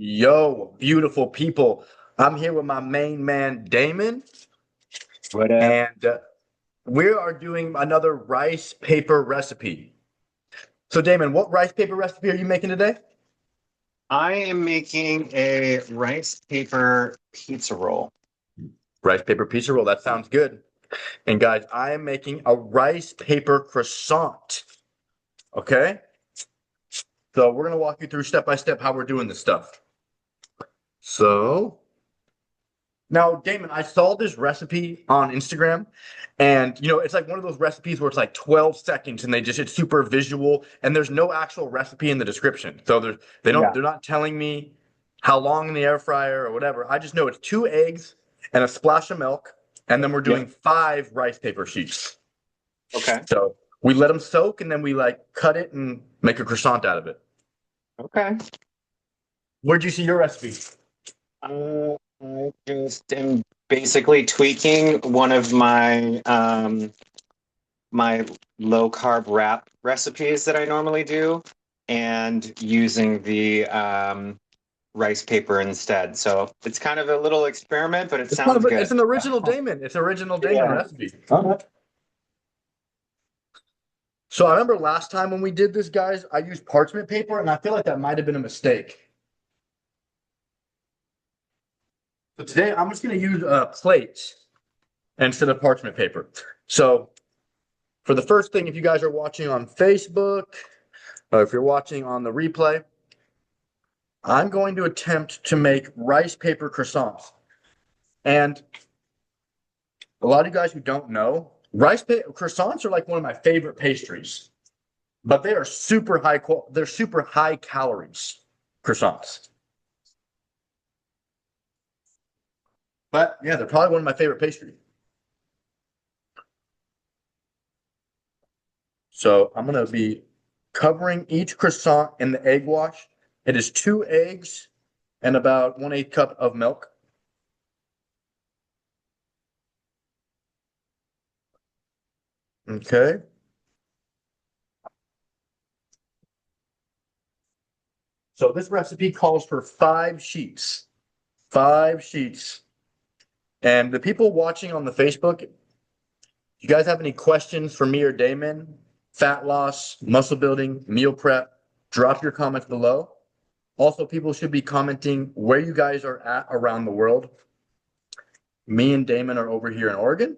Yo, beautiful people. I'm here with my main man, Damon, What up? and we are doing another rice paper recipe. So, Damon, what rice paper recipe are you making today? I am making a rice paper pizza roll. Rice paper pizza roll. That sounds good. And guys, I am making a rice paper croissant. Okay? So, we're going to walk you through step by step how we're doing this stuff. So, now, Damon, I saw this recipe on Instagram, and it's like one of those recipes where it's like 12 seconds and it's super visual, and there's no actual recipe in the description. So Yeah. they're not telling me how long in the air fryer or whatever. I just know it's 2 eggs and a splash of milk, and then we're doing Yep. 5 rice paper sheets. Okay. So we let them soak, and then we like cut it and make a croissant out of it. Okay. Where'd you see your recipe? I just am basically tweaking one of my low carb wrap recipes that I normally do and using the rice paper instead. So it's kind of a little experiment, but it It's kind sounds of it's good. an original Damon. It's original Damon Yeah. recipe. So I remember last time when we did this, guys, I used parchment paper, and I feel like that might have been a mistake. So today I'm just going to use plates instead of parchment paper. So for the first thing, if you guys are watching on Facebook, or if you're watching on the replay, I'm going to attempt to make rice paper croissants. And a lot of you guys who don't know, croissants are like one of my favorite pastries, but they are they're super high calories croissants. But yeah, they're probably one of my favorite pastries. So I'm going to be covering each croissant in the egg wash. It is 2 eggs and about 1/8 cup of milk. Okay. So this recipe calls for 5 sheets. 5 sheets. And the people watching on the Facebook, you guys have any questions for me or Damon? Fat loss, muscle building, meal prep, drop your comments below. Also, people should be commenting where you guys are at around the world. Me and Damon are over here in Oregon.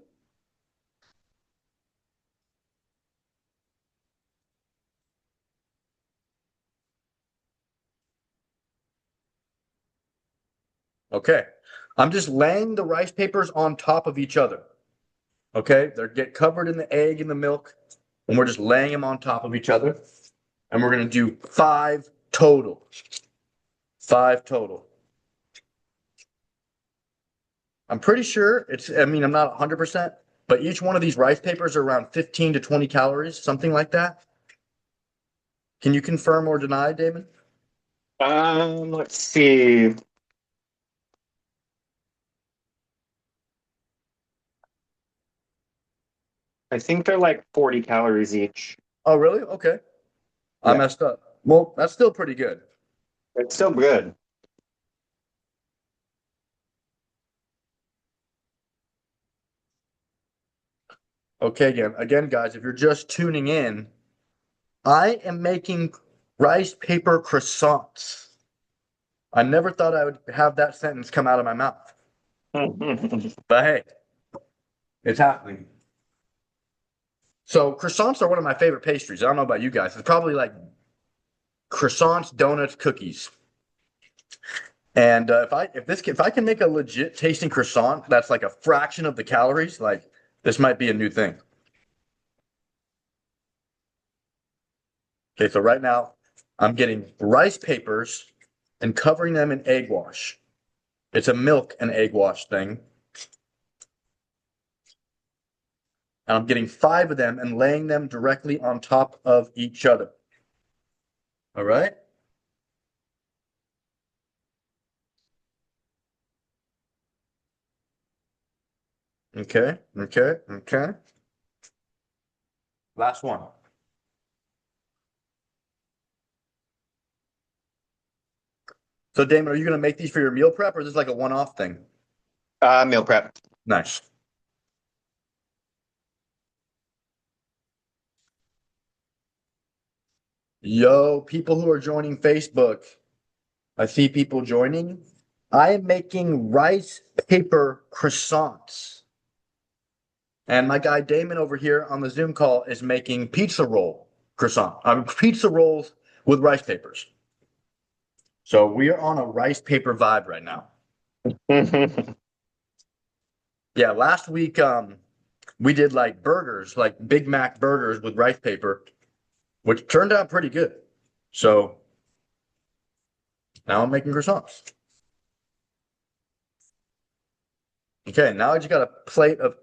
Okay. I'm just laying the rice papers on top of each other. Okay. They get covered in the egg and the milk, and we're just laying them on top of each other. And we're going to do 5 total. 5 total. I'm pretty sure I'm not 100%, but each one of these rice papers are around 15 to 20 calories, something like that. Can you confirm or deny, Damon? Let's see. I think they're like 40 calories each. Oh, really? Okay. I Yeah. messed up. Well, that's still pretty good. It's still good. Okay, again, guys, if you're just tuning in, I am making rice paper croissants. I never thought I would have that sentence come out of my mouth, but hey, it's happening. So croissants are one of my favorite pastries. I don't know about you guys. It's probably like croissants, donuts, cookies. And if I can make a legit tasting croissant that's like a fraction of the calories, like this might be a new thing. Okay, so right now I'm getting rice papers and covering them in egg wash. It's a milk and egg wash thing. And I'm getting 5 of them and laying them directly on top of each other. All right. Okay. Okay. Okay. Last one. So Damon, are you gonna make these for your meal prep, or is this like a one-off thing? Meal prep. Nice. Yo, people who are joining Facebook, I see people joining. I am making rice paper croissants. And my guy Damon over here on the Zoom call is making pizza roll croissant. Pizza rolls with rice papers. So we are on a rice paper vibe right now. Yeah, last week we did like burgers, like Big Mac burgers with rice paper, which turned out pretty good. So now I'm making croissants. Okay, now I just got a plate of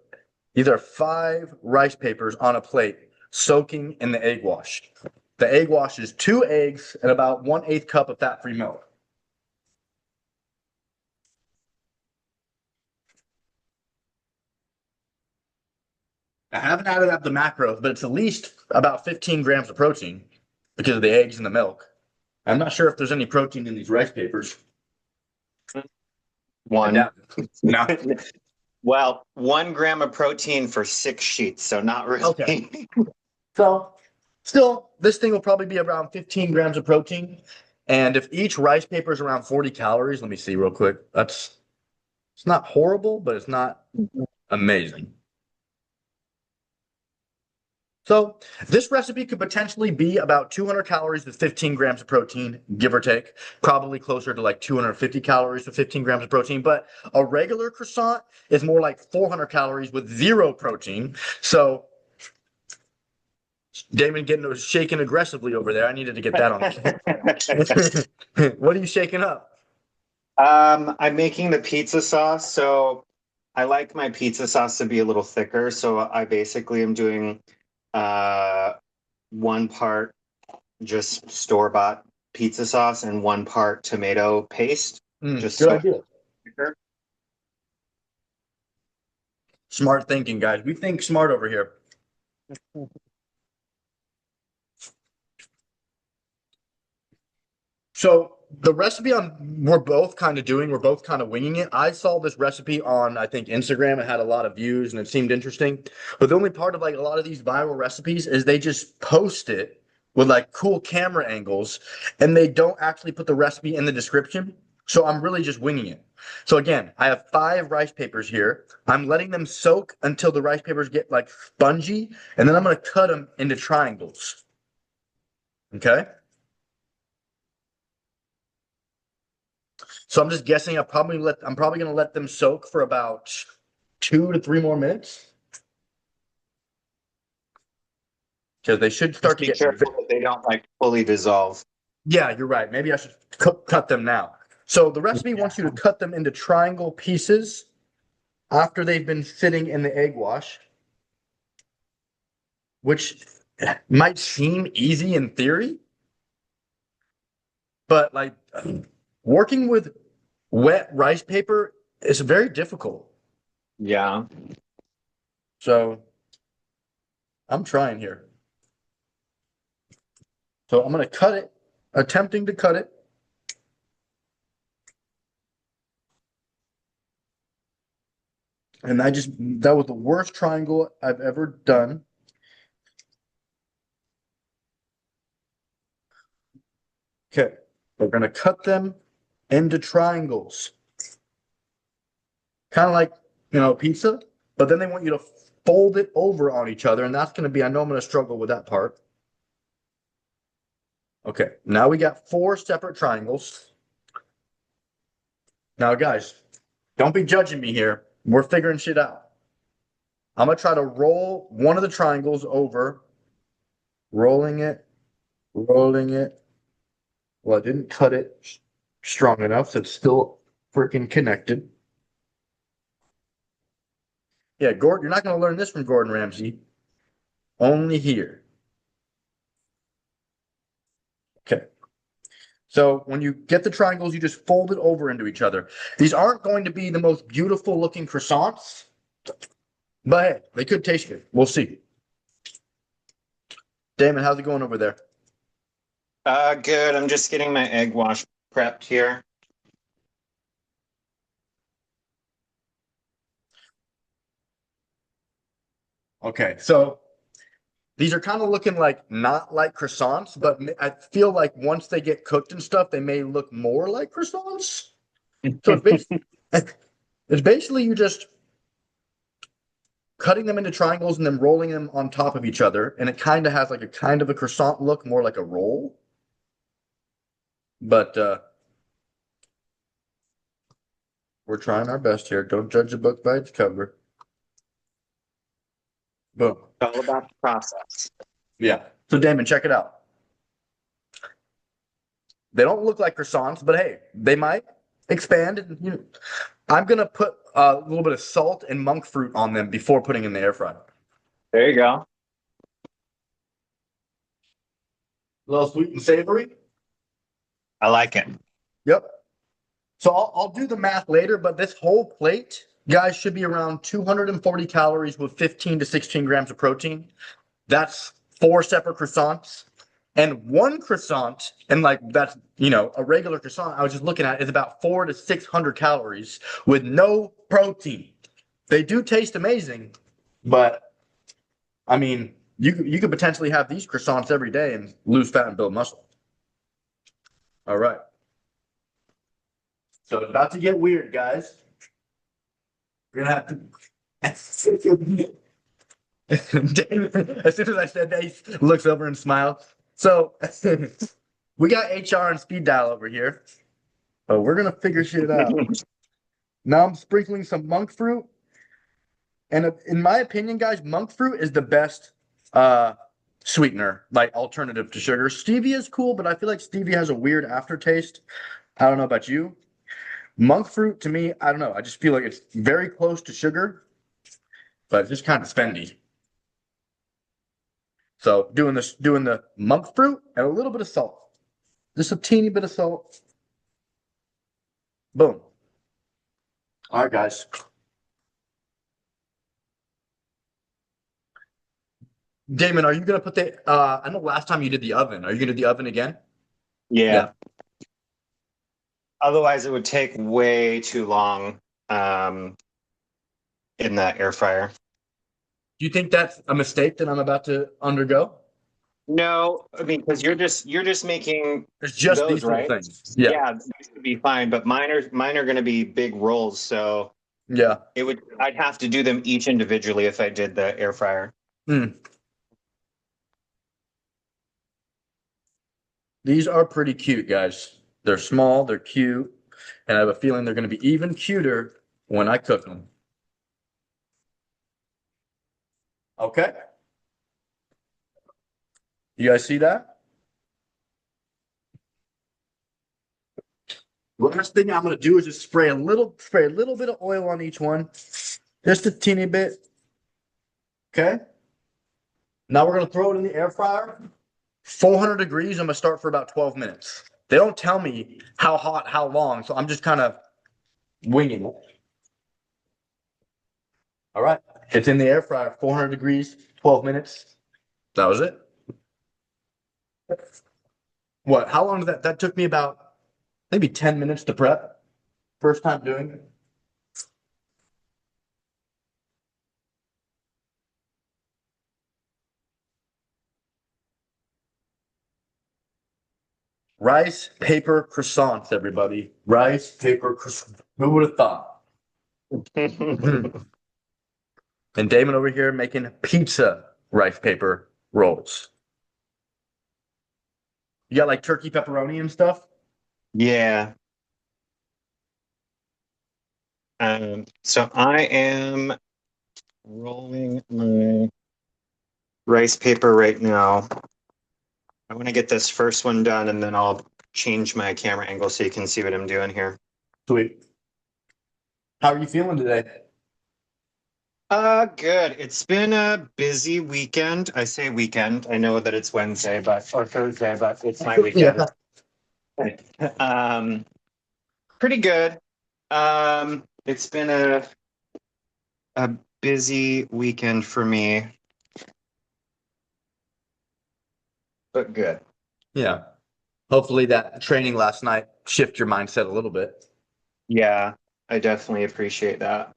either 5 rice papers on a plate soaking in the egg wash. The egg wash is 2 eggs and about 1/8 cup of fat-free milk. I haven't added up the macros, but it's at least about 15 grams of protein because of the eggs and the milk. I'm not sure if there's any protein in these rice papers. One. No. Well, 1 gram of protein for 6 sheets, so not really. Okay. So still, this thing will probably be around 15 grams of protein. And if each rice paper is around 40 calories, let me see real quick. It's not horrible, but it's not amazing. So this recipe could potentially be about 200 calories with 15 grams of protein, give or take. Probably closer to like 250 calories with 15 grams of protein. But a regular croissant is more like 400 calories with 0 protein. So Damon getting shaking aggressively over there. I needed to get that on. What are you shaking up? I'm making the pizza sauce, so I like my pizza sauce to be a little thicker. So I basically am doing 1 part just store-bought pizza sauce and 1 part tomato paste. Just Good so idea. thicker. Smart thinking, guys. We think smart over here. So the recipe we're both kind of winging it. I saw this recipe on, I think, Instagram. It had a lot of views and it seemed interesting. But the only part of like a lot of these viral recipes is they just post it with like cool camera angles and they don't actually put the recipe in the description. So I'm really just winging it. So again, I have 5 rice papers here. I'm letting them soak until the rice papers get like spongy, and then I'm going to cut them into triangles. Okay? So I'm just guessing I'm probably gonna let them soak for about 2 to 3 more minutes. Because they should start Just to be get careful that they don't like fully dissolve. Yeah, you're right. Maybe I should cut them now. So the recipe wants you to cut them into triangle pieces after they've been sitting in the egg wash, which might seem easy in theory, but like working with wet rice paper is very difficult. Yeah. So I'm trying here. So I'm going to cut it, attempting to cut it. And that was the worst triangle I've ever done. Okay, we're going to cut them into triangles. Kind of like, pizza, but then they want you to fold it over on each other. And that's going to be, I know I'm going to struggle with that part. Okay, now we got 4 separate triangles. Now, guys, don't be judging me here. We're figuring shit out. I'm going to try to roll one of the triangles over, rolling it. Well, I didn't cut it strong enough, so it's still freaking connected. Yeah, Gordon, you're not going to learn this from Gordon Ramsay. Only here. Okay. So when you get the triangles, you just fold it over into each other. These aren't going to be the most beautiful looking croissants, but hey, they could taste good. We'll see. Damon, how's it going over there? Good. I'm just getting my egg wash prepped here. Okay, so these are kind of looking like not like croissants, but I feel like once they get cooked and stuff, they may look more like croissants. So it's basically you just cutting them into triangles and then rolling them on top of each other, and it kind of has like a kind of a croissant look, more like a roll. But we're trying our best here. Don't judge a book by its cover. Boom. It's all about the process. Yeah. So Damon, check it out. They don't look like croissants, but hey, they might expand. And, I'm gonna put a little bit of salt and monk fruit on them before putting in the air fryer. There you go. A little sweet and savory. I like it. Yep. So I'll do the math later, but this whole plate, guys, should be around 240 calories with 15 to 16 grams of protein. That's 4 separate croissants. And one croissant, and like that's, a regular croissant I was just looking at is about 400 to 600 calories with no protein. They do taste amazing, but I mean, you could potentially have these croissants every day and lose fat and build muscle. All right. So it's about to get weird, guys. We're gonna have to. As soon as I said that, he looks over and smiles. So we got HR and speed dial over here. Oh, we're gonna figure shit out. Now I'm sprinkling some monk fruit. And in my opinion, guys, monk fruit is the best sweetener, like alternative to sugar. Stevia is cool, but I feel like stevia has a weird aftertaste. I don't know about you. Monk fruit to me, I don't know. I just feel like it's very close to sugar, but it's just kind of spendy. So doing the monk fruit and a little bit of salt. Just a teeny bit of salt. Boom. All right, guys. Damon, are you gonna put the I know last time you did the oven. Are you gonna do the oven again? Yeah. Otherwise, it would take way too long in that air fryer. Do you think that's a mistake that I'm about to undergo? No, I mean, because you're just making It's just those, these little right? things. Yeah. Yeah, these would be fine, but mine are going to be big rolls, so Yeah. I'd have to do them each individually if I did the air fryer. Mm. These are pretty cute, guys. They're small, they're cute, and I have a feeling they're going to be even cuter when I cook them. Okay. You guys see that? Last thing I'm going to do is just spray a little bit of oil on each one, just a teeny bit. Okay. Now we're going to throw it in the air fryer. 400 degrees. I'm going to start for about 12 minutes. They don't tell me how hot, how long, so I'm just kind of winging it. All right. It's in the air fryer, 400 degrees, 12 minutes. That was it. What? How long did that took me about maybe 10 minutes to prep. First time doing it. Rice, paper, croissants, everybody. Rice, paper, croissants. Who would have thought? And Damon over here making pizza rice paper rolls. You got like turkey pepperoni and stuff? Yeah. So I am rolling my rice paper right now. I want to get this first one done and then I'll change my camera angle so you can see what I'm doing here. Sweet. How are you feeling today? Good. It's been a busy weekend. I say weekend. I know that it's Wednesday, or Thursday, but it's my weekend. Yeah. Pretty good. It's been a busy weekend for me, but good. Yeah. Hopefully that training last night shift your mindset a little bit. Yeah, I definitely appreciate that.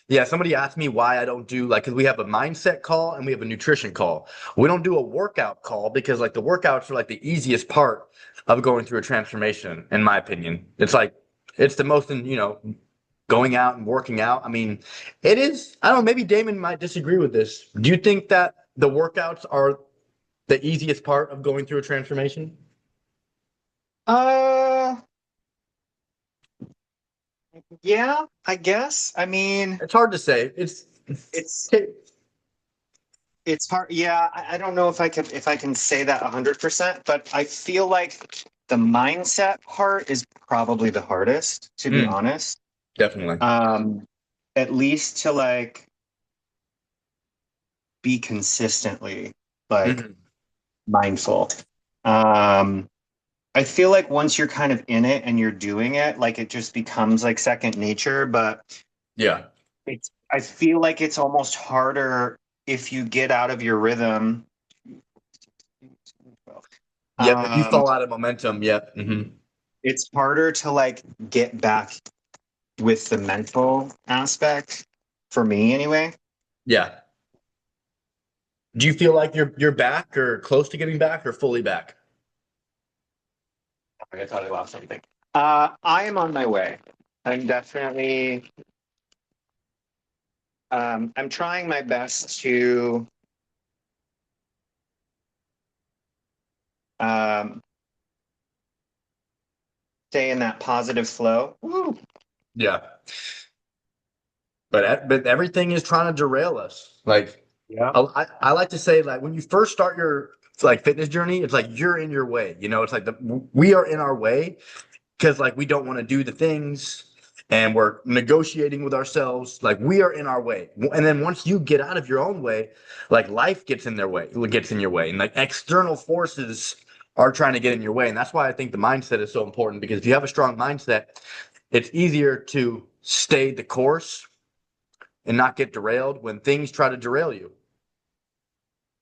Yeah, somebody asked me why I don't do like, because we have a mindset call and we have a nutrition call. We don't do a workout call because like the workouts are like the easiest part of going through a transformation, in my opinion. It's like it's the most, going out and working out. I mean, it is. I don't know. Maybe Damon might disagree with this. Do you think that the workouts are the easiest part of going through a transformation? Uh, yeah, I guess. I mean, It's hard to say. it's Okay. it's hard. Yeah, I don't know if I can say that 100%, but I feel like the mindset part is probably the hardest, to be Mm, honest. definitely. Um, at least to like be consistently like Mhm. mindful. Um, I feel like once you're kind of in it and you're doing it, like it just becomes like second nature, but Yeah. I feel like it's almost harder if you get out of your rhythm. Yep. If you Um, fall out of momentum, yep. it's harder to like get back with the mental aspect for me anyway. Yeah. Do you feel like you're back or close to getting back or fully back? I thought I lost something. I am on my way. I'm definitely I'm trying my best to um, stay in that positive flow. Woo. Yeah. But everything is trying to derail us. Like Yeah. I like to say like when you first start your like fitness journey, it's like you're in your way. It's like we are in our way because like we don't want to do the things and we're negotiating with ourselves. Like we are in our way. And then once you get out of your own way, like life gets in their way, gets in your way. And like external forces are trying to get in your way. And that's why I think the mindset is so important because if you have a strong mindset, it's easier to stay the course and not get derailed when things try to derail you.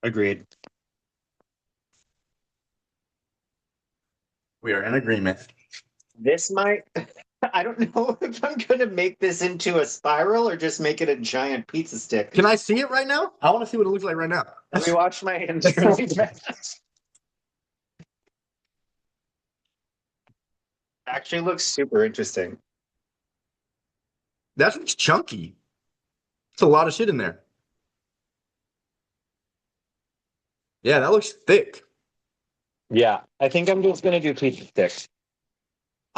Agreed. We are in agreement. This might, I don't know if I'm going to make this into a spiral or just make it a giant pizza stick. Can I see it right now? I want to see what it looks like right now. Let me wash my hands really fast. Actually looks super interesting. That's chunky. It's a lot of shit in there. Yeah, that looks thick. Yeah, I think I'm just going to do pizza sticks.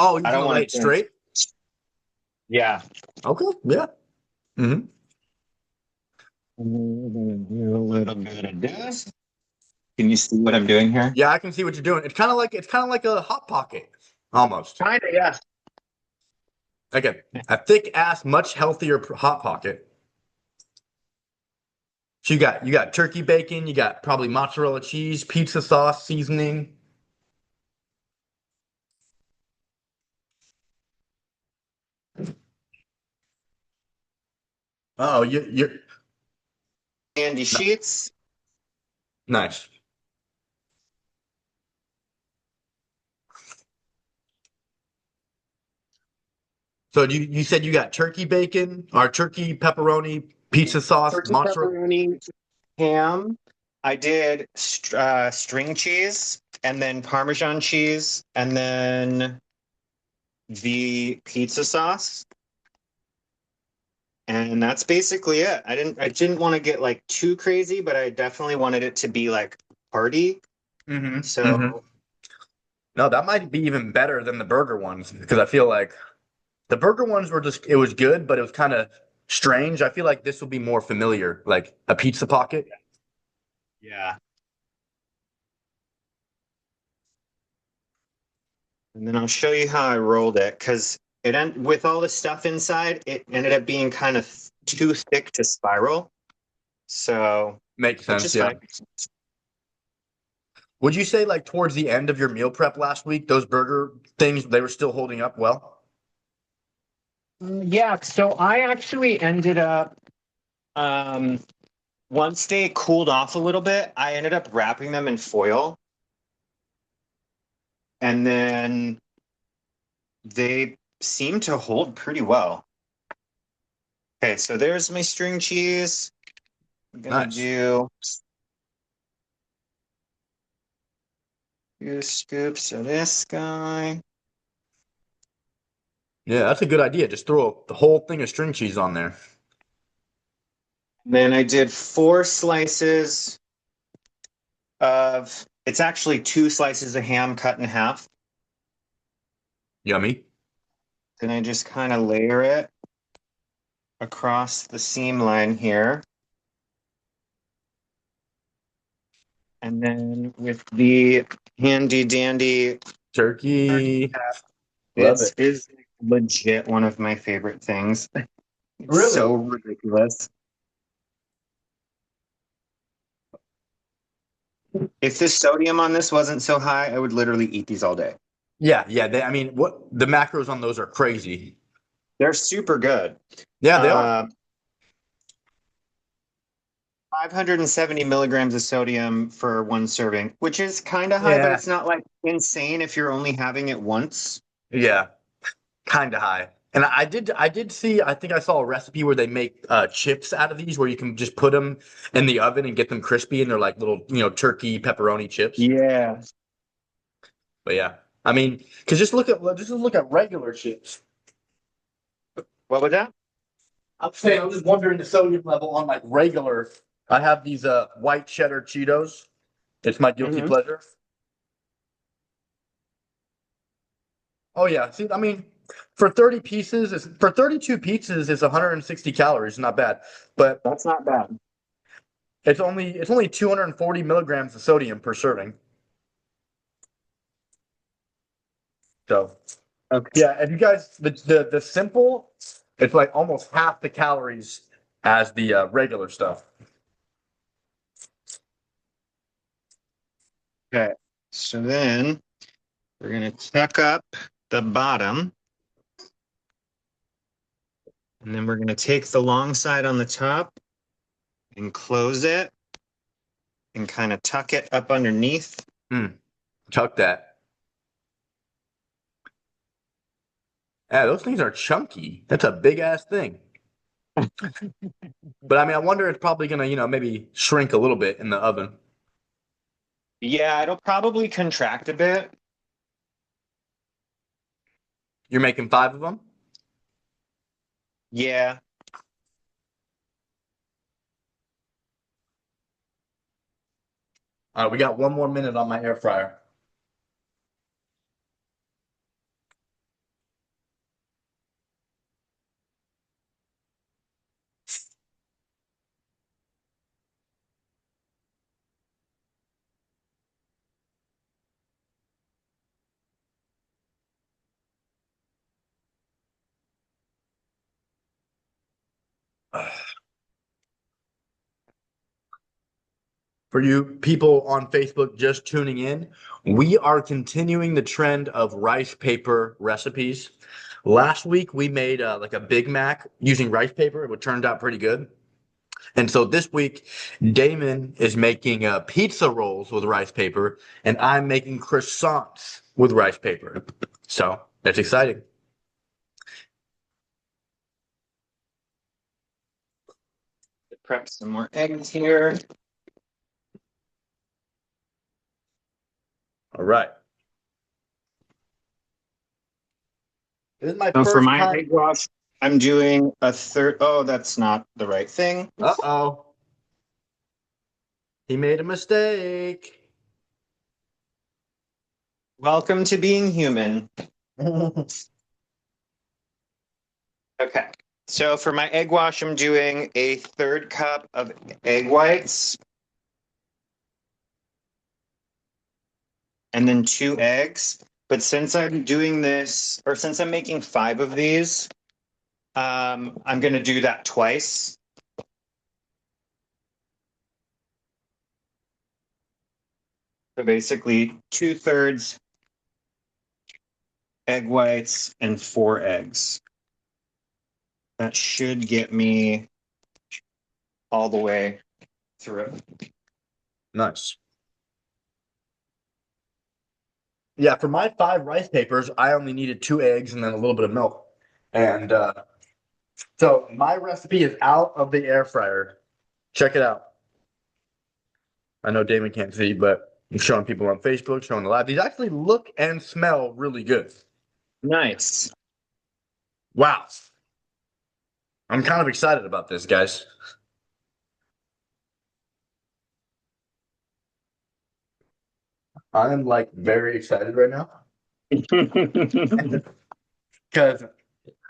Oh, you're I just don't gonna lay want it to. straight? Yeah. Okay, yeah. Hmm. I'm gonna do a little bit of this. Can you see what I'm doing here? Yeah, I can see what you're doing. It's kind of like a hot pocket, almost. Kinda, yeah. Like a thick ass, much healthier hot pocket. So you got turkey bacon, you got probably mozzarella cheese, pizza sauce, seasoning. Oh, you're Candy sheets. nice. So you said you got turkey bacon or turkey pepperoni, pizza sauce, Turkey mozzarella. pepperoni ham. I did string cheese and then Parmesan cheese and then the pizza sauce. And that's basically it. I didn't want to get like too crazy, but I definitely wanted it to be like party. Mm-hmm. So No, that might be even better than the burger ones because I feel like the burger ones were just it was good, but it was kind of strange. I feel like this will be more familiar, like a pizza pocket. yeah. And then I'll show you how I rolled it because with all the stuff inside, it ended up being kind of too thick to spiral. So, Makes which sense, is yeah. fine. Would you say like towards the end of your meal prep last week, those burger things they were still holding up well? Yeah, so I actually ended up um once they cooled off a little bit, I ended up wrapping them in foil and then they seemed to hold pretty well. Okay, so there's my string cheese. I'm gonna Nice. do 2 scoops of this guy. Yeah, that's a good idea. Just throw the whole thing of string cheese on there. Then I did 4 slices of, it's actually 2 slices of ham cut in half. Yummy. Then I just kind of layer it across the seam line here. And then with the handy dandy turkey Turkey. cap, Love this it. is legit one of my favorite things. It's Really? so ridiculous. If the sodium on this wasn't so high, I would literally eat these all day. Yeah, yeah. I mean, what the macros on those are crazy. They're super good. Yeah, they are. Uh, 570 milligrams of sodium for 1 serving, which is kind of high, but Yeah, it's not like insane if you're only having it once. yeah. Kind of high. And I did see, I think I saw a recipe where they make chips out of these where you can just put them in the oven and get them crispy and they're like little, turkey pepperoni chips. Yeah. But yeah, I mean, because just look at regular chips. What was that? I'm saying I'm just wondering the sodium level on like regular. I have these white cheddar Cheetos. It's my guilty Hmm. pleasure. Oh yeah, see, I mean, for 32 pizzas, it's 160 calories. Not bad, but That's not bad. it's only 240 milligrams of sodium per serving. So Okay. yeah, if you guys the simple, it's like almost half the calories as the regular stuff. Okay. So then we're going to tuck up the bottom, and then we're going to take the long side on the top and close it and kind of tuck it up underneath. Chuck that. Yeah, those things are chunky. That's a big ass thing. But I mean, I wonder it's probably gonna, maybe shrink a little bit in the oven. Yeah, it'll probably contract a bit. You're making 5 of them? Yeah. All right, we got 1 more minute on my air fryer. For you people on Facebook just tuning in, we are continuing the trend of rice paper recipes. Last week we made like a Big Mac using rice paper. It turned out pretty good. And so this week, Damon is making pizza rolls with rice paper, and I'm making croissants with rice paper. So that's exciting. Prep some more eggs here. All right. This is my So for first my time. egg wash, I'm doing a third. Oh, that's not the right thing. Uh-oh. He made a mistake. Welcome to being human. Okay. So for my egg wash, I'm doing a third cup of egg whites and then 2 eggs. But since I'm doing this, or since I'm making 5 of these, I'm going to do that twice. So basically 2/3 egg whites and 4 eggs. That should get me all the way through. Nice. Yeah, for my 5 rice papers, I only needed 2 eggs and then a little bit of milk. And So my recipe is out of the air fryer. Check it out. I know Damon can't see, but I'm showing people on Facebook, showing the live. These actually look and smell really good. Nice. Wow. I'm kind of excited about this, guys. I am like very excited right now. Because,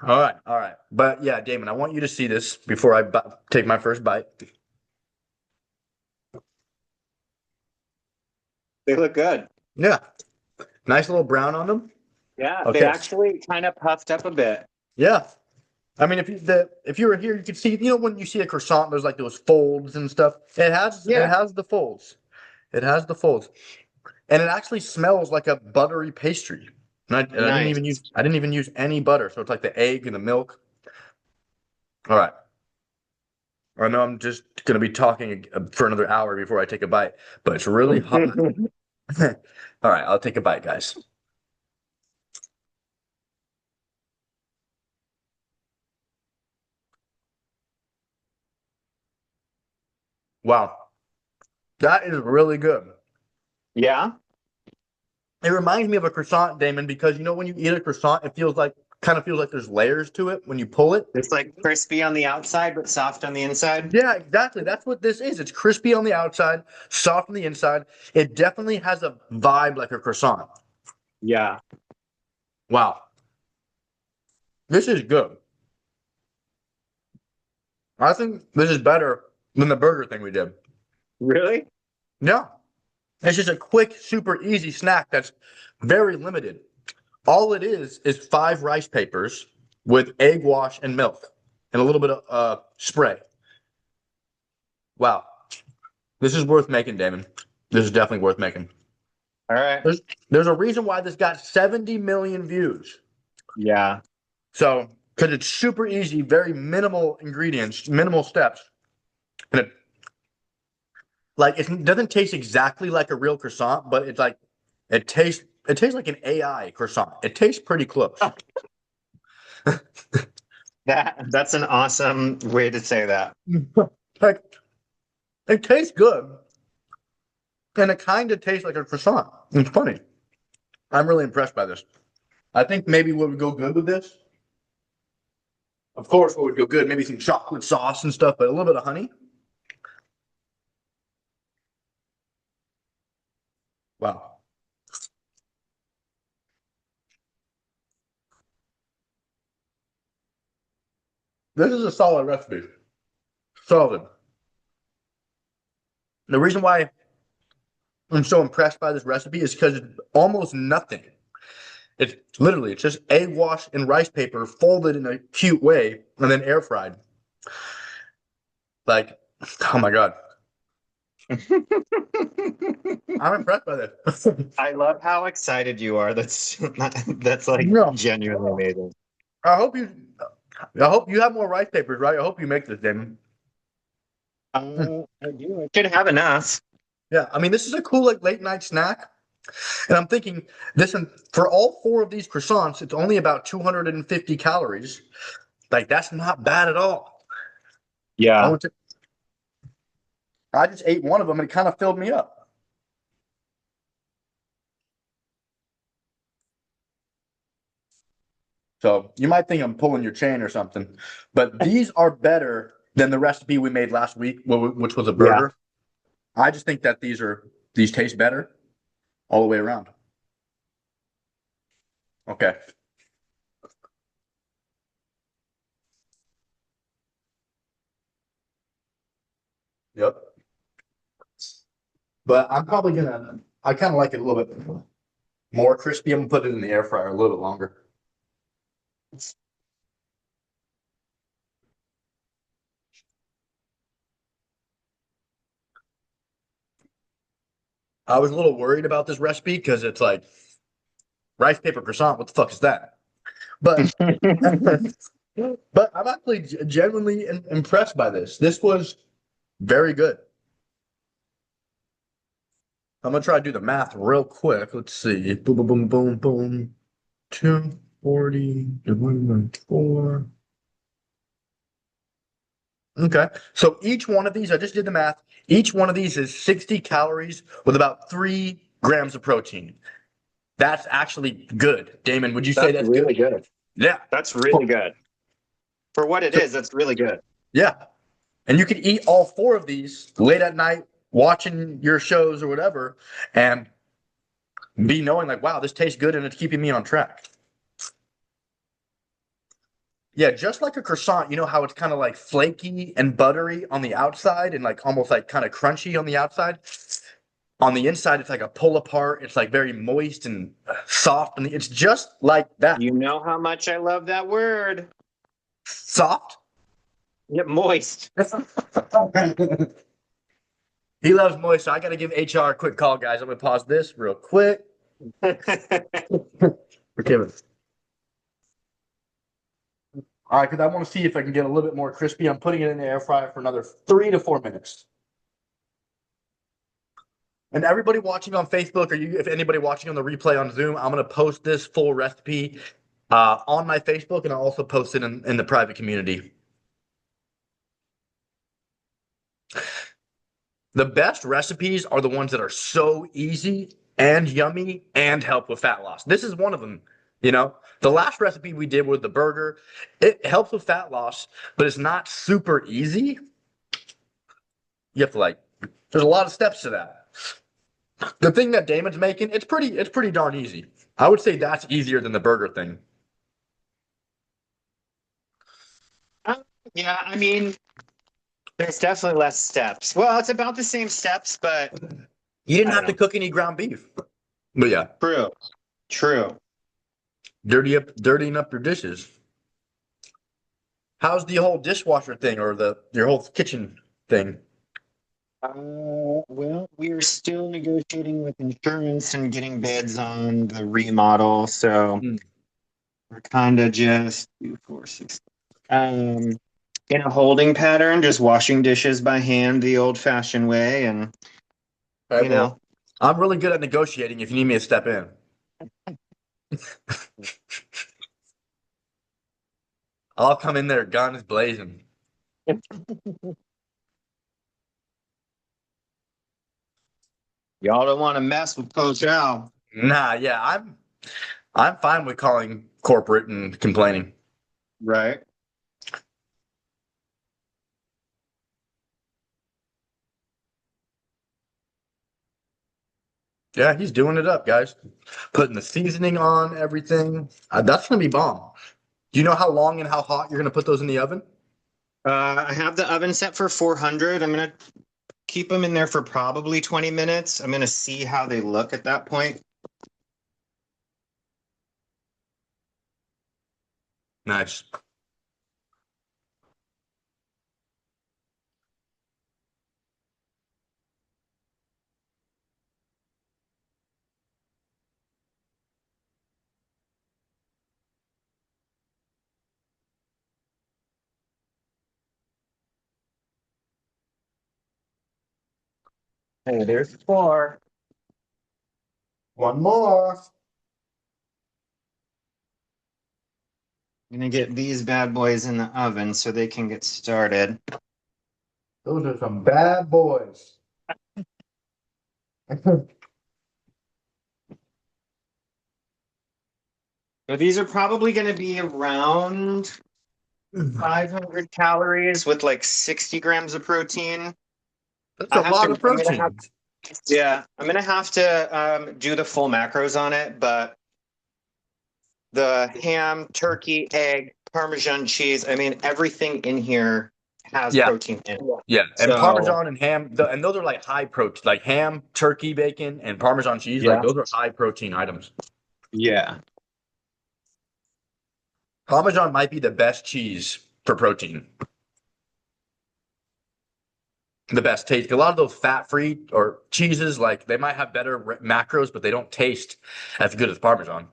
all right. But yeah, Damon, I want you to see this before I take my first bite. They look good. Yeah. Nice little brown on them. Yeah, they Okay. actually kind of puffed up a bit. Yeah. I mean, if you were here, you could see, when you see a croissant, there's like those folds and stuff. It has the folds. It has the folds. And it actually smells like a buttery pastry. And I Nice. didn't even use any butter. So it's like the egg and the milk. All right. I know I'm just gonna be talking for another hour before I take a bite, but it's really hot. All right, I'll take a bite, guys. Wow, that is really good. Yeah. It reminds me of a croissant, Damon, because when you eat a croissant, it kind of feels like there's layers to it when you pull it. It's like crispy on the outside, but soft on the inside. Yeah, exactly. That's what this is. It's crispy on the outside, soft on the inside. It definitely has a vibe like a croissant. Yeah. Wow, this is good. I think this is better than the burger thing we did. Really? Yeah. It's just a quick, super easy snack that's very limited. All it is 5 rice papers with egg wash and milk and a little bit of spray. Wow. This is worth making, Damon. This is definitely worth making. All right. There's a reason why this got 70 million views. Yeah. So, because it's super easy, very minimal ingredients, minimal steps. And it doesn't taste exactly like a real croissant, but it's like it tastes like an AI croissant. It tastes pretty close. That's an awesome way to say that. Like it tastes good, and it kind of tastes like a croissant. It's funny. I'm really impressed by this. I think maybe what would go good with this, of course, what would go good, maybe some chocolate sauce and stuff, but a little bit of honey. Wow. This is a solid recipe. Solid. The reason why I'm so impressed by this recipe is because it's almost nothing. It's just egg wash and rice paper folded in a cute way and then air fried. Like, oh my God. I'm impressed by this. I love how excited you are. That's like No. genuinely amazing. I hope you have more rice papers, right? I hope you make this, Damon. I do. I should have enough. Yeah, I mean, this is a cool like late night snack. And I'm thinking for all 4 of these croissants, it's only about 250 calories. Like that's not bad at all. Yeah. I just ate one of them and it kind of filled me up. So you might think I'm pulling your chain or something, but these are better than the recipe we made last week, which was a burger. Yeah. I just think that these taste better all the way around. Okay. Yep. But I kind of like it a little bit more crispy. I'm gonna put it in the air fryer a little bit longer. I was a little worried about this recipe because it's like rice paper croissant. What the fuck is that? But but I'm actually genuinely impressed by this. This was very good. I'm gonna try to do the math real quick. Let's see. Boom, boom, boom, boom, boom. 240 divided by 4. Okay. So each one of these, I just did the math. Each one of these is 60 calories with about 3 grams of protein. That's actually good. Damon, would you say That's that's really good? good. Yeah. That's really good. For what it So, is, that's really good. yeah. And you could eat all 4 of these late at night, watching your shows or whatever, and be knowing like, wow, this tastes good and it's keeping me on track. Yeah, just like a croissant, you know how it's kind of like flaky and buttery on the outside and like almost like kind of crunchy on the outside. On the inside, it's like a pull apart. It's like very moist and soft. And it's just like that. You know how much I love that word. Soft. Yeah, moist. He loves moist. So I got to give HR a quick call, guys. I'm going to pause this real quick. Forgive us. All right, because I want to see if I can get a little bit more crispy. I'm putting it in the air fryer for another 3 to 4 minutes. And everybody watching on Facebook, or if anybody watching on the replay on Zoom, I'm going to post this full recipe on my Facebook, and I'll also post it in the private community. The best recipes are the ones that are so easy and yummy and help with fat loss. This is one of them. You know, the last recipe we did with the burger, it helps with fat loss, but it's not super easy. You have to there's a lot of steps to that. The thing that Damon's making, it's pretty darn easy. I would say that's easier than the burger thing. Yeah, I mean, there's definitely less steps. Well, it's about the same steps, but You didn't I have don't to cook any ground beef. But yeah, True. True. dirtying up your dishes. How's the whole dishwasher thing or your whole kitchen thing? Well, we're still negotiating with insurance and getting bids on the remodel, so Hmm. we're kind of just 2, 4, 6, in a holding pattern, just washing dishes by hand the old-fashioned way, and Okay, you know. well, I'm really good at negotiating if you need me to step in. I'll come in there, guns blazing. Y'all don't want to mess with Coach Al. Nah, yeah, I'm fine with calling corporate and complaining. Right. Yeah, he's doing it up, guys. Putting the seasoning on everything. That's gonna be bomb. Do you know how long and how hot you're gonna put those in the oven? I have the oven set for 400. I'm gonna keep them in there for probably 20 minutes. I'm gonna see how they look at that point. Nice. Hey, there's 4. One more. I'm gonna get these bad boys in the oven so they can get started. Those are some bad boys. So these are probably gonna be around 500 calories with like 60 grams of protein. That's a lot of I'm gonna have, protein. yeah, I'm gonna have to do the full macros on it, but the ham, turkey, egg, Parmesan cheese, I mean, everything in here has Yeah, protein in it. yeah. And So, Parmesan and ham, and those are like high protein, like ham, turkey, bacon, and Parmesan cheese. Like yeah, those are high protein items. yeah. Parmesan might be the best cheese for protein. The best taste. A lot of those fat-free or cheeses, like they might have better macros, but they don't taste as good as Parmesan.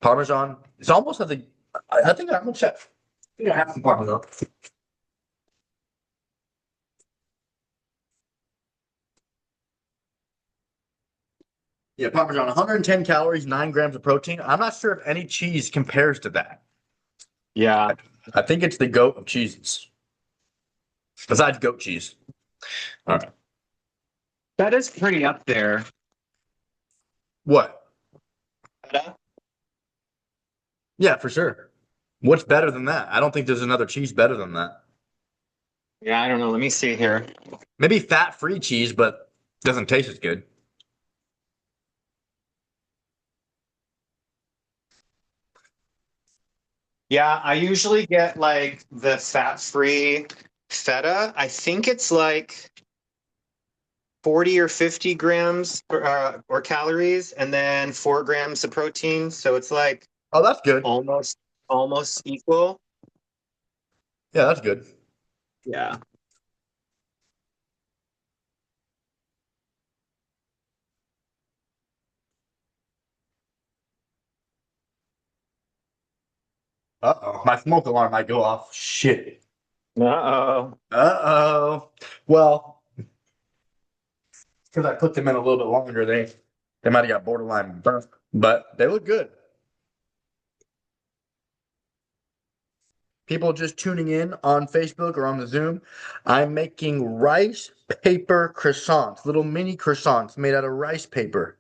Parmesan, it's almost as a. I think I'm gonna check. I think I have some Parmesan. Yeah, Parmesan, 110 calories, 9 grams of protein. I'm not sure if any cheese compares to that. Yeah. I think it's the goat of cheeses. Besides goat cheese. All right. That is pretty up there. What? Feta? Yeah, for sure. What's better than that? I don't think there's another cheese better than that. Yeah, I don't know. Let me see here. Maybe fat-free cheese, but doesn't taste as good. Yeah, I usually get like the fat-free feta. I think it's like 40 or 50 grams or calories, and then 4 grams of protein. So it's like Oh, that's good. almost equal. Yeah, that's good. Yeah. Uh-oh. My smoke alarm might go off. Shit. Uh-oh. Uh-oh. Well, because I put them in a little bit longer, they might have got borderline burnt, but they look good. People just tuning in on Facebook or on the Zoom, I'm making rice paper croissants, little mini croissants made out of rice paper.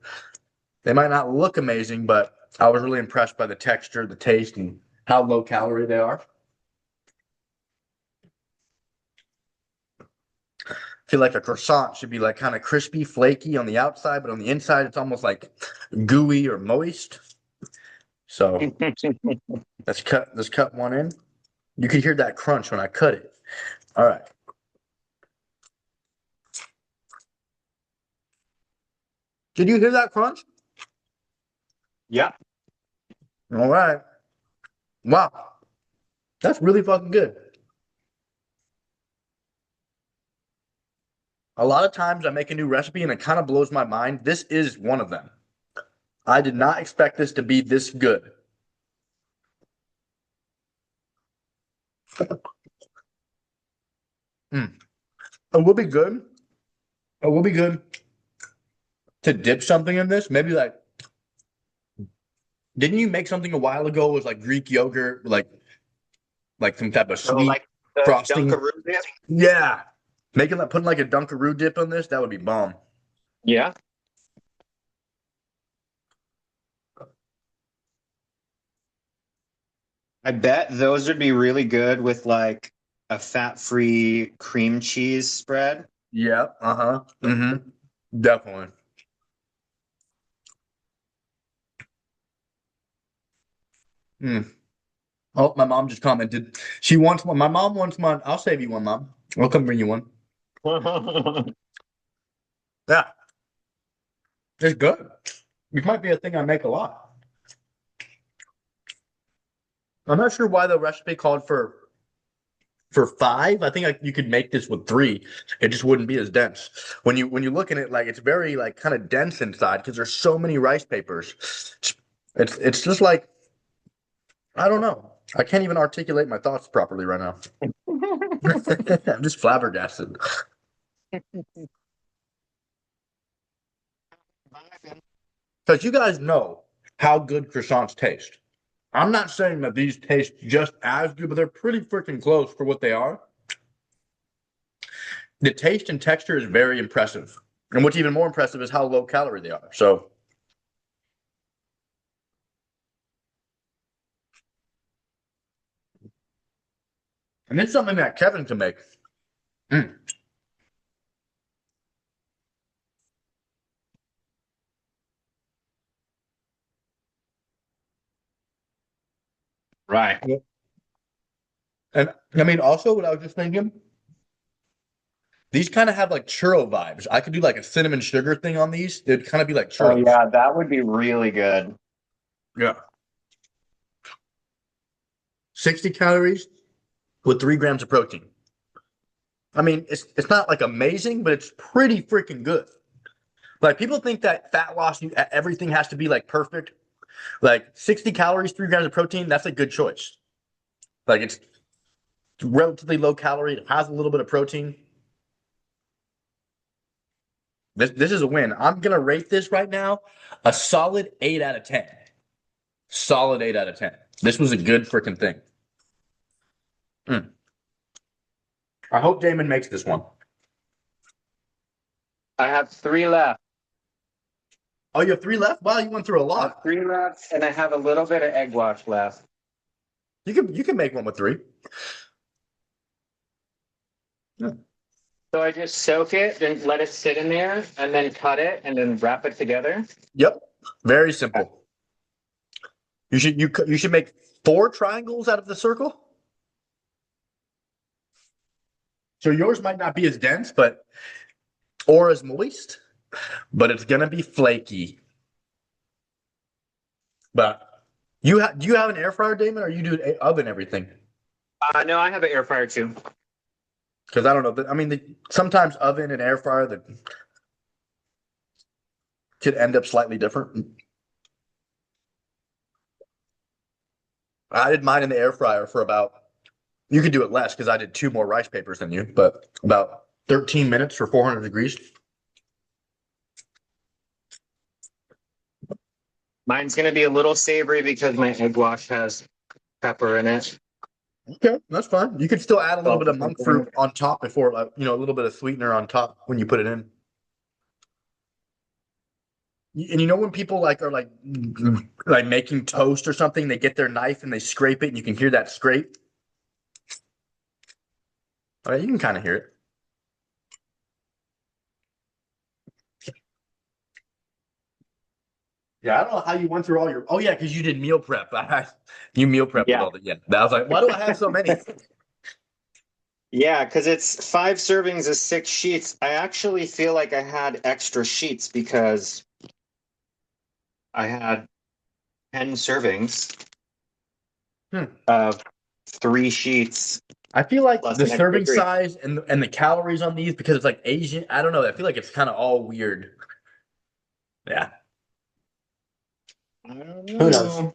They might not look amazing, but I was really impressed by the texture, the taste, and how low calorie they are. I feel like a croissant should be like kind of crispy, flaky on the outside, but on the inside, it's almost like gooey or moist. So let's cut one in. You can hear that crunch when I cut it. All right. Did you hear that crunch? Yeah. All right. Wow. That's really fucking good. A lot of times I make a new recipe and it kind of blows my mind. This is one of them. I did not expect this to be this good. Mm. It would be good. It would be good to dip something in this. Maybe like, didn't you make something a while ago? It was like Greek yogurt, like some type of So sweet like the frosting. Dunkaroo dip? Yeah. Making that, putting like a Dunkaroo dip on this, that would be bomb. Yeah. I bet those would be really good with like a fat-free cream cheese spread. Yeah. Uh-huh. Mm-hmm. Definitely. Mm. Oh, my mom just commented. She wants one. My mom wants one. I'll save you one, mom. I'll come bring you one. Yeah, it's good. It might be a thing I make a lot. I'm not sure why the recipe called for five. I think you could make this with three. It just wouldn't be as dense. When you look at it, like it's very like kind of dense inside because there's so many rice papers. It's just like I don't know. I can't even articulate my thoughts properly right now. I'm just flabbergasted. Because you guys know how good croissants taste. I'm not saying that these taste just as good, but they're pretty freaking close for what they are. The taste and texture is very impressive. And what's even more impressive is how low calorie they are. So, and it's something that Kevin can make. Mm. Right. And I mean, also, what I was just thinking, these kind of have like churro vibes. I could do like a cinnamon sugar thing on these. They'd kind of be like Oh churros. yeah, that would be really good. Yeah. 60 calories with 3 grams of protein. I mean, it's not like amazing, but it's pretty freaking good. Like people think that fat loss, everything has to be like perfect. Like 60 calories, 3 grams of protein, that's a good choice. Like it's relatively low calorie. It has a little bit of protein. This is a win. I'm gonna rate this right now a solid 8 out of 10. Solid 8 out of 10. This was a good freaking thing. Mm. I hope Damon makes this one. I have 3 left. Oh, you have 3 left? Wow, you went through a I have lot. 3 left, and I have a little bit of egg wash left. You can make one with 3. Yeah. So I just soak it, then let it sit in there, and then cut it, and then wrap it together. Yep. Very simple. You should make 4 triangles out of the circle. So yours might not be as dense, but or as moist, but it's gonna be flaky. But do you have an air fryer, Damon, or you do oven everything? No, I have an air fryer too. Because I don't know. I mean, sometimes oven and air fryer that could end up slightly different. I did mine in the air fryer for about. You could do it less because I did 2 more rice papers than you, but about 13 minutes for 400 degrees. Mine's gonna be a little savory because my egg wash has pepper in it. Okay, that's fine. You could still add a little Salt bit of and monk pepper. fruit on top before, like, a little bit of sweetener on top when you put it in. And when people are like making toast or something, they get their knife and they scrape it, and you can hear that scrape. All right, you can kind of hear it. Yeah, I don't know how you went through all your. Oh yeah, because you did meal prep. You meal prepped with Yeah. all the. Yeah, I was like, why do I have so many? Yeah, because it's 5 servings of 6 sheets. I actually feel like I had extra sheets because I had 10 servings Hmm. of 3 sheets I feel like plus the an extra serving 3. size and the calories on these because it's like Asian. I don't know. I feel like it's kind of all weird. Yeah, I don't who knows? know.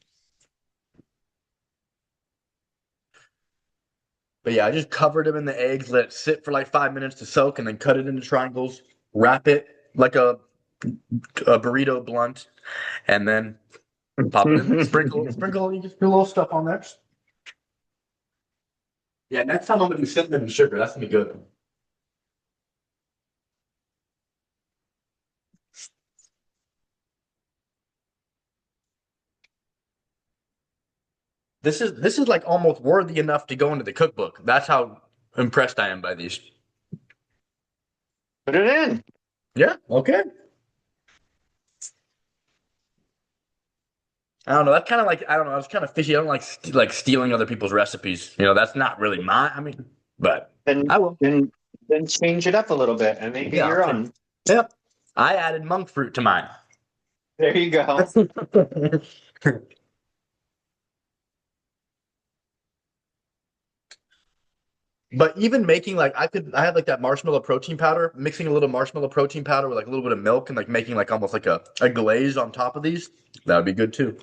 But yeah, I just covered them in the eggs, let it sit for like 5 minutes to soak, and then cut it into triangles. Wrap it like a burrito blunt, and then pop it in there. Sprinkle. You just put a little stuff on there. Yeah, next time I'm gonna do cinnamon and sugar. That's gonna be good. This is like almost worthy enough to go into the cookbook. That's how impressed I am by these. Put it in. Yeah. Okay. I don't know. That's kind of like I don't know. It's kind of fishy. I don't like like stealing other people's recipes. That's not really mine. I mean, but Then I will. then then change it up a little bit and make it Yeah. your own. Yep. I added monk fruit to mine. There you go. But even making like I had like that marshmallow protein powder, mixing a little marshmallow protein powder with like a little bit of milk and like making like almost like a glaze on top of these. That would be good too.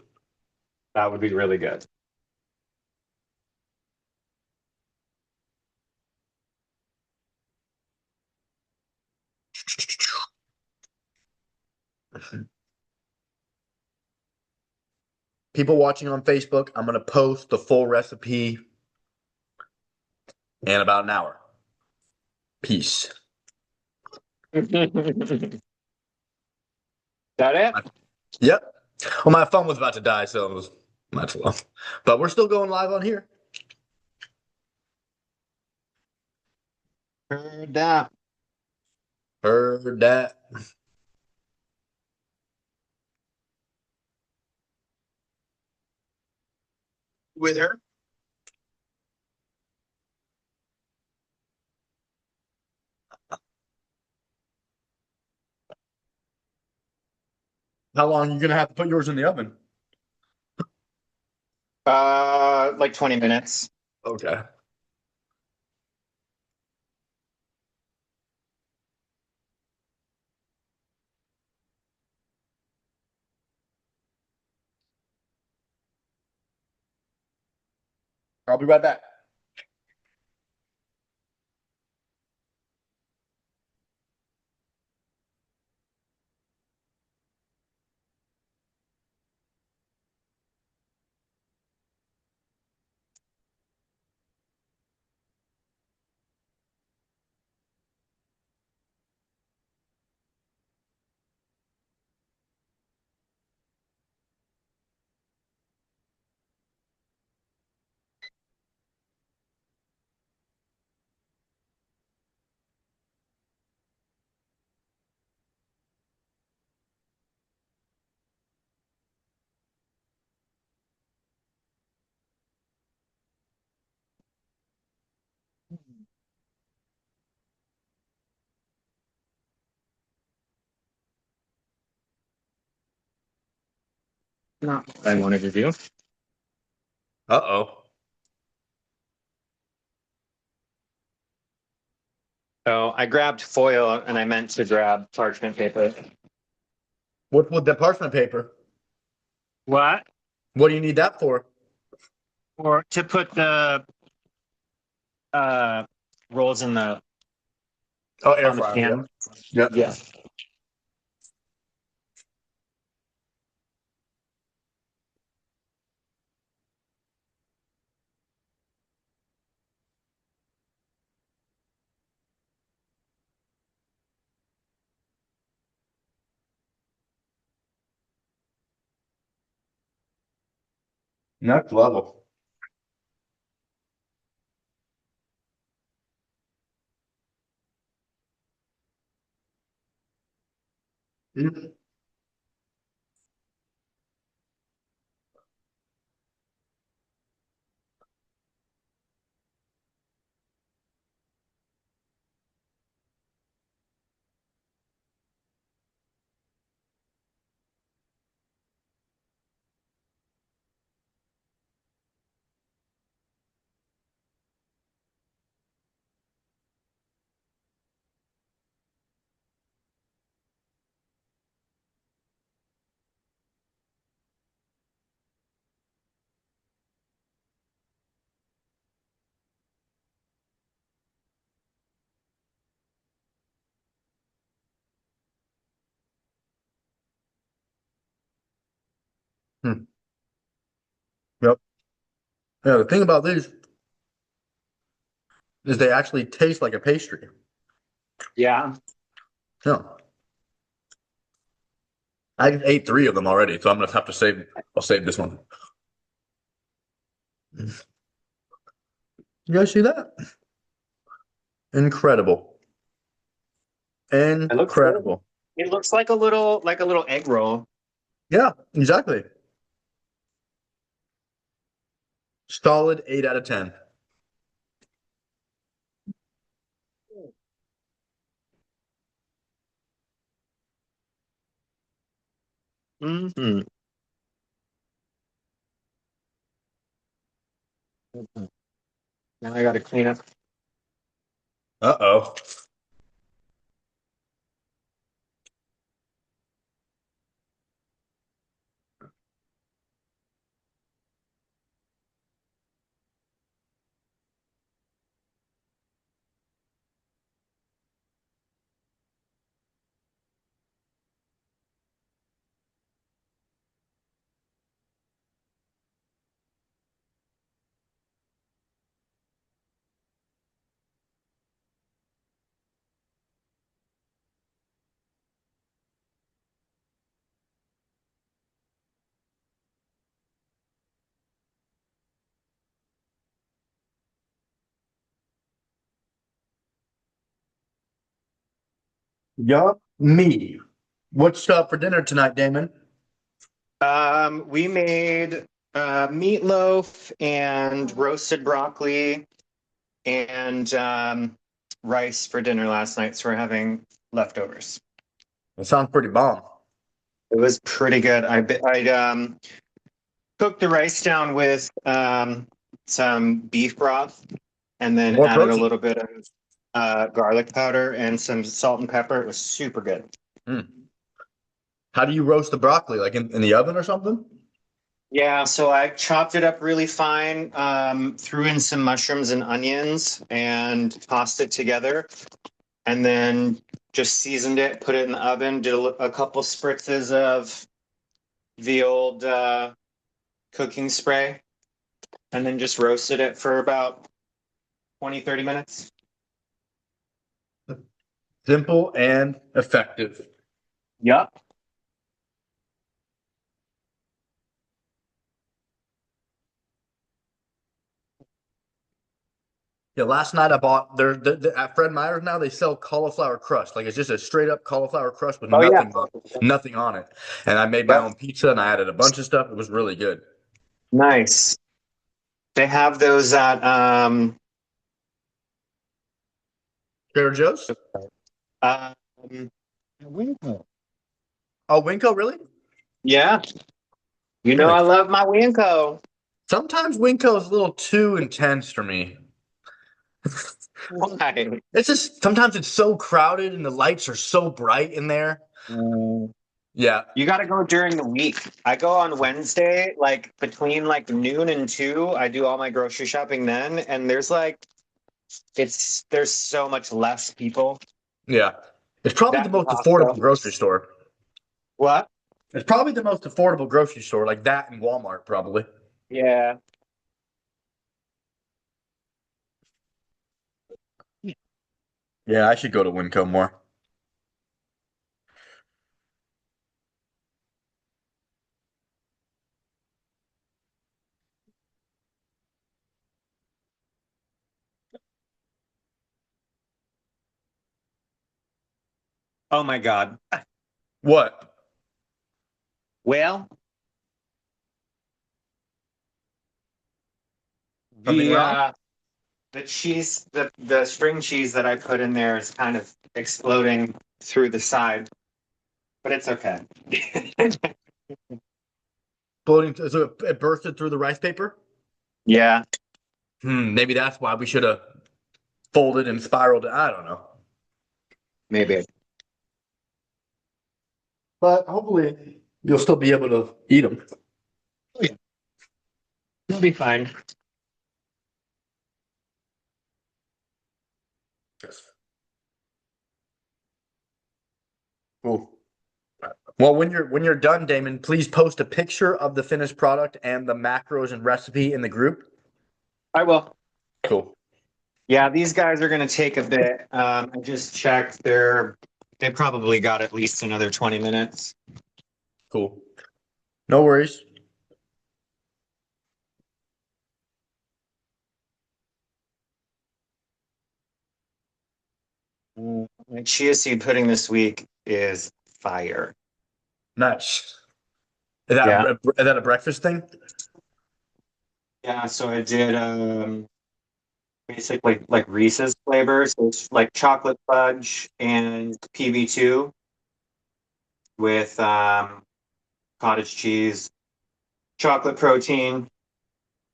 That would be really good. People watching on Facebook, I'm gonna post the full recipe in about an hour. Peace. That it? Yep. Well, my phone was about to die, so it was might as well. But we're still going live on here. Heard that. Heard that. With her. How long are you gonna have to put yours in the oven? Like 20 minutes. Okay. I'll be right back. Not what I wanted to do. Uh-oh. So I grabbed foil and I meant to grab parchment paper. What with the parchment paper? What? What do you need that for? Or to put the uh rolls in the Oh, air on the fryer. pan. Yep. Yeah. Next level. Mm. Hmm. Yep. Yeah, the thing about these is they actually taste like a pastry. Yeah. Yeah. I just ate 3 of them already, so I'm gonna have to save. I'll save this one. You guys see that? Incredible. It looks good. Incredible. It looks like a little egg roll. Yeah, exactly. Solid 8 out of 10. Mm-hmm. Now I gotta clean up. Uh-oh. Yup, me. What's up for dinner tonight, Damon? We made meatloaf and roasted broccoli and rice for dinner last night, so we're having leftovers. It sounds pretty bomb. It was pretty good. I cooked the rice down with some beef broth and then More added a protein. little bit of garlic powder and some salt and pepper. It was super good. Mm. How do you roast the broccoli? Like in the oven or something? Yeah, so I chopped it up really fine, threw in some mushrooms and onions, and tossed it together, and then just seasoned it, put it in the oven, did a couple spritzes of the old cooking spray, and then just roasted it for about 20-30 minutes. Simple and effective. Yep. Yeah, last night I bought at Fred Meyer's now they sell cauliflower crust. Like it's just a straight up cauliflower crust with Oh yeah. nothing on it. And I made my Yep. own pizza and I added a bunch of stuff. It was really good. Nice. They have those at Trader Joe's? um Winco. Oh, Winco, really? Yeah. You know I love my Winco. Sometimes Winco is a little too intense for me. Why? It's just sometimes it's so crowded and the lights are so bright in there. Yeah. You got to go during the week. I go on Wednesday, like between like noon and 2. I do all my grocery shopping then, and there's so much less people. Yeah. It's probably the That and most affordable Costco. grocery store. What? It's probably the most affordable grocery store, like that and Walmart, probably. Yeah. Yeah, I should go to Winco more. Oh my God. What? Well, Something the wrong? the cheese, the string cheese that I put in there is kind of exploding through the side, but it's okay. Floating, so it bursted through the rice paper? Yeah. Maybe that's why we should have folded and spiraled it. I don't know. Maybe. But hopefully you'll still be able to eat them. It'll be fine. Cool. Well, when you're done, Damon, please post a picture of the finished product and the macros and recipe in the group. I will. Cool. Yeah, these guys are going to take a bit. I just checked. They probably got at least another 20 minutes. Cool. No worries. My chia seed pudding this week is fire. Nice. Is that Yeah. is that a breakfast thing? Yeah, so I did basically like Reese's flavors. So it's like chocolate fudge and PB2 with cottage cheese, chocolate protein,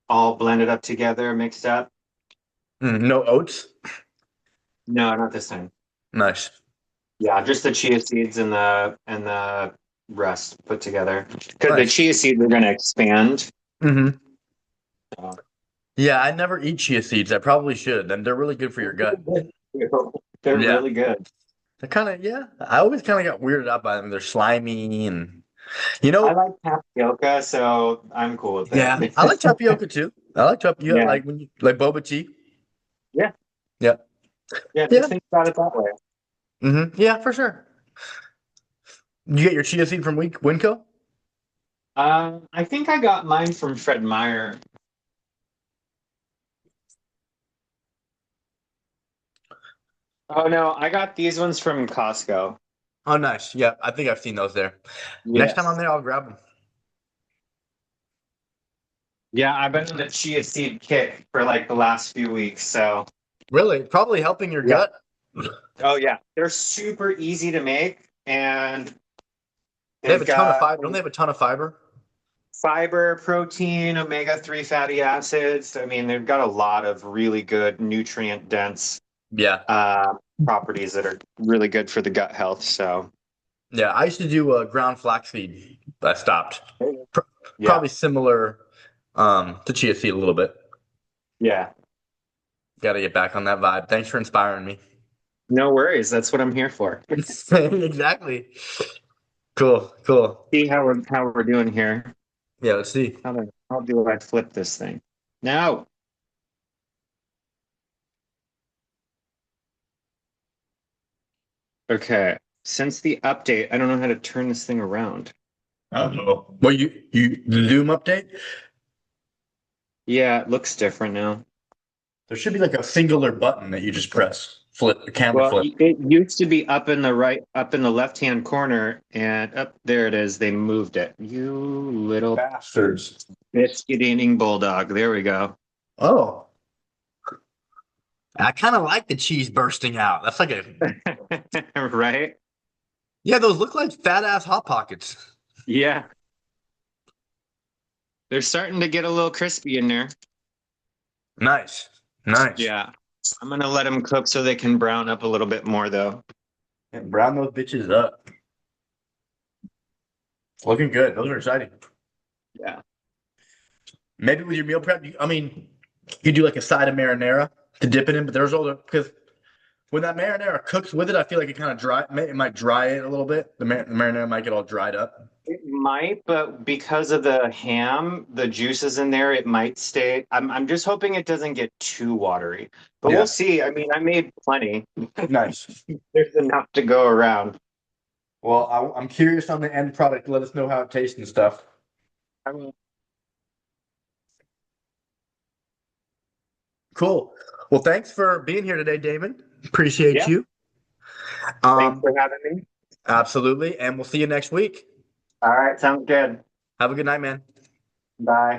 all blended up together, mixed up. No oats. No, not this time. Nice. Yeah, just the chia seeds and the rest put together. Because the Nice. chia seeds are going to expand. Mm-hmm. So. Yeah, I never eat chia seeds. I probably should. And they're really good for your gut. They're Yeah. really good. They're kind of, yeah. I always kind of got weirded out by them. They're slimy and, I like tapioca, so I'm cool with yeah, it. I like tapioca too. I like tapioca, Yeah, like when you like boba tea. yeah, Yeah. yeah. Yeah. Just think about it that way. Yeah, for sure. You get your chia seed from Winco? I think I got mine from Fred Meyer. Oh no, I got these ones from Costco. Oh, nice. Yeah, I think I've seen those there. Next time I'm Yes. there, I'll grab them. Yeah, I've been on the chia seed kick for like the last few weeks. So Really? Probably helping your yeah. gut. Oh yeah, they're super easy to make, and They have they've a ton of got fiber. Don't they have a ton of fiber? fiber, protein, omega-3 fatty acids. I mean, they've got a lot of really good nutrient dense Yeah. properties that are really good for the gut health. So Yeah. I used to do ground flaxseed. I stopped. Pr yeah, Probably similar to chia seed a little bit. yeah. Got to get back on that vibe. Thanks for inspiring me. No worries. That's what I'm here for. Exactly. Cool. Cool. See how we're doing here. Yeah, let's see. How do I flip this thing? No. Okay. Since the update, I don't know how to turn this thing around. Uh-oh. Well, you the Zoom update? Yeah, it looks different now. There should be like a singular button that you just press. Flip the camera Well, flip. it used to be up in the left-hand corner, and up there it is. They moved it. You little Bastards. biscuit-eating bulldog. There we go. Oh. I kind of like the cheese bursting out. That's like a Right? yeah, those look like fat ass hot pockets. Yeah. They're starting to get a little crispy in there. Nice. Nice. Yeah. I'm gonna let them cook so they can brown up a little bit more though. And brown those bitches up. Looking good. Those are exciting. Yeah. Maybe with your meal prep, I mean, you do like a side of marinara to dip it in, but there's all the because when that marinara cooks with it, I feel like it kind of it might dry it a little bit. The marinara might get all dried up. It might, but because of the ham, the juices in there, it might stay. I'm just hoping it doesn't get too watery. But Yeah. we'll see. I mean, I made plenty. Nice. There's enough to go around. Well, I'm curious on the end product. Let us know how it tastes and stuff. I will. Cool. Well, thanks for being here today, Damon. Appreciate Yeah. you. Thanks for having me. Absolutely. And we'll see you next week. All right, sounds good. Have a good night, man. Bye.